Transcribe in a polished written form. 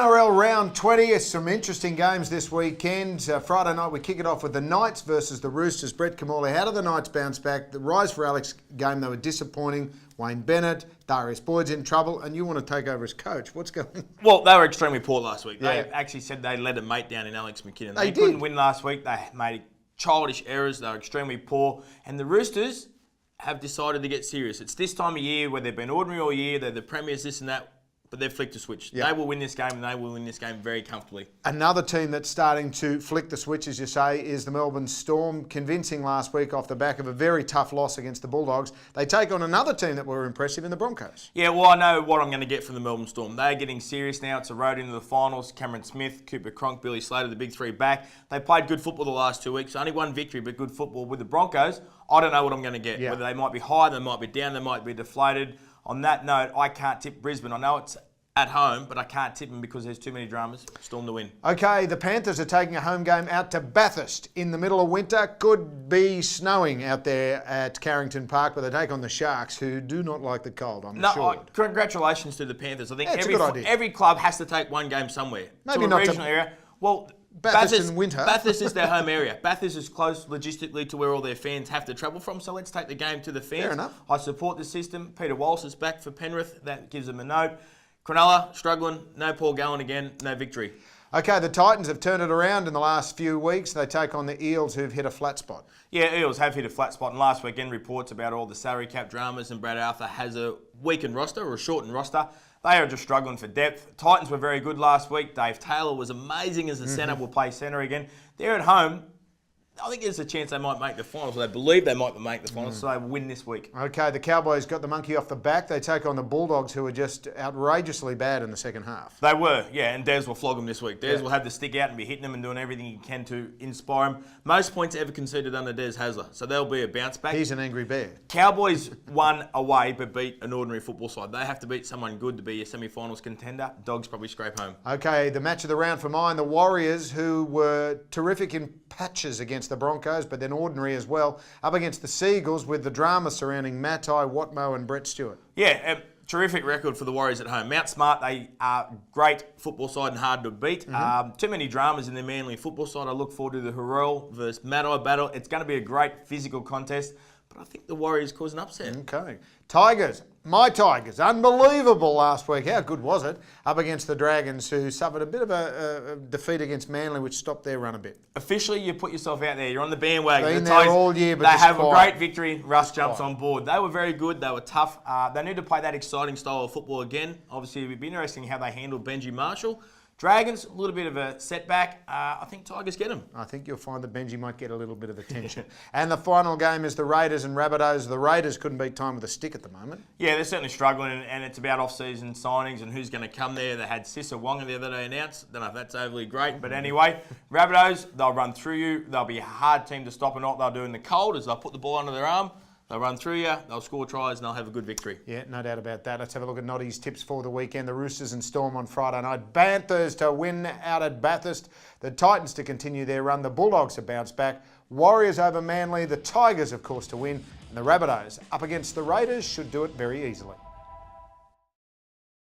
NRL Round 20, some interesting games this weekend. Friday night we kick it off with the Knights versus the Roosters. Brett Kimmorley, how do the Knights bounce back? The Rise for Alex game, they were disappointing. Wayne Bennett, Darius Boyd's in trouble, and you want to take over as coach. What's going on? Well, they were extremely poor last week. Yeah. They actually said they let a mate down in Alex McKinnon. They couldn't did. win last week. They made childish errors. They were extremely poor. And the Roosters have decided to get serious. It's this time of year where they've been ordinary all year. They're the premiers, this and that. But they've flicked a switch. Yep. They will win this game, and they will win this game very comfortably. Another team that's starting to flick the switch, as you say, is the Melbourne Storm, convincing last week off the back of a very tough loss against the Bulldogs. They take on another team that were impressive in the Broncos. Yeah, well, I know what I'm going to get from the Melbourne Storm. They're getting serious now. It's a road into the finals. Cameron Smith, Cooper Cronk, Billy Slater, the big three back. They played good football the last 2 weeks. Only one victory, but good football. With the Broncos, I don't know what I'm going to get. Yeah. Whether they might be high, they might be down, they might be deflated. On that note, I can't tip Brisbane. I know it's at home, but I can't tip them because there's too many dramas. Storm to win. Okay, the Panthers are taking a home game out to Bathurst in the middle of winter. Could be snowing out there at Carrington Park, but they take on the Sharks, who do not like the cold, I'm sure. Congratulations to the Panthers. I think it's a good idea. every club has to take one game somewhere. Maybe to a not regional area. Well, Bathurst in winter. Bathurst is their home area. Bathurst is close logistically to where all their fans have to travel from, so let's take the game to the fans. Fair enough. I support the system. Peter Walsh is back for Penrith. That gives them a note. Cronulla, struggling. No Paul Gallen again. No victory. Okay, the Titans have turned it around in the last few weeks. They take on the Eels, who've hit a flat spot. Yeah, Eels have hit a flat spot. And last weekend, reports about all the salary cap dramas, and Brad Arthur has a weakened roster or a shortened roster. They are just struggling for depth. Titans were very good last week. Dave Taylor was amazing as a centre. Will play centre again. They're at home. I think there's a chance they might make the finals. They believe they might make the finals, so they win this week. Okay, the Cowboys got the monkey off the back. They take on the Bulldogs, who are just outrageously bad in the second half. They were, yeah, and Des will flog them this week. Des will have the stick out and be hitting them and doing everything he can to inspire them. Most points ever conceded under Des Hasler, so there'll be a bounce back. He's an angry bear. Cowboys won away but beat an ordinary football side. They have to beat someone good to be a semi-finals contender. Dogs probably scrape home. Okay, the match of the round for mine, the Warriors, who were terrific in patches against the Broncos, but then ordinary as well, up against the Seagulls with the drama surrounding Matai, Watmo and Brett Stewart. Yeah, terrific record for the Warriors at home. Mount Smart, they are great football side and hard to beat. Too many dramas in the Manly football side. I look forward to the Hurrell versus Matai battle. It's going to be a great physical contest, but I think the Warriors cause an upset. Okay. Tigers, my Tigers, unbelievable last week. How good was it? Up against the Dragons, who suffered a bit of a defeat against Manly, which stopped their run a bit. Officially, you put yourself out there. You're on the bandwagon. Been there all year, but they have quiet. a great victory. Russ jumps on board. They were very good. They were tough. They need to play that exciting style of football again. Obviously, it would be interesting how they handle Benji Marshall. Dragons, a little bit of a setback. I think Tigers get them. I think you'll find that Benji might get a little bit of attention. And the final game is the Raiders and Rabbitohs. The Raiders couldn't beat time with a stick at the moment. Yeah, they're certainly struggling, and it's about off-season signings and who's going to come there. They had Sissa Wonga the other day announced. Don't know if that's overly great, but anyway, Rabbitohs, they'll run through you. They'll be a hard team to stop, and what they'll do in the cold is they'll put the ball under their arm. They'll run through you, they'll score tries, and they'll have a good victory. Yeah, no doubt about that. Let's have a look at Noddy's tips for the weekend. The Roosters and Storm on Friday night. Panthers to win out at Bathurst. The Titans to continue their run. The Bulldogs to bounce back. Warriors over Manly. The Tigers, of course, to win. And the Rabbitohs up against the Raiders should do it very easily.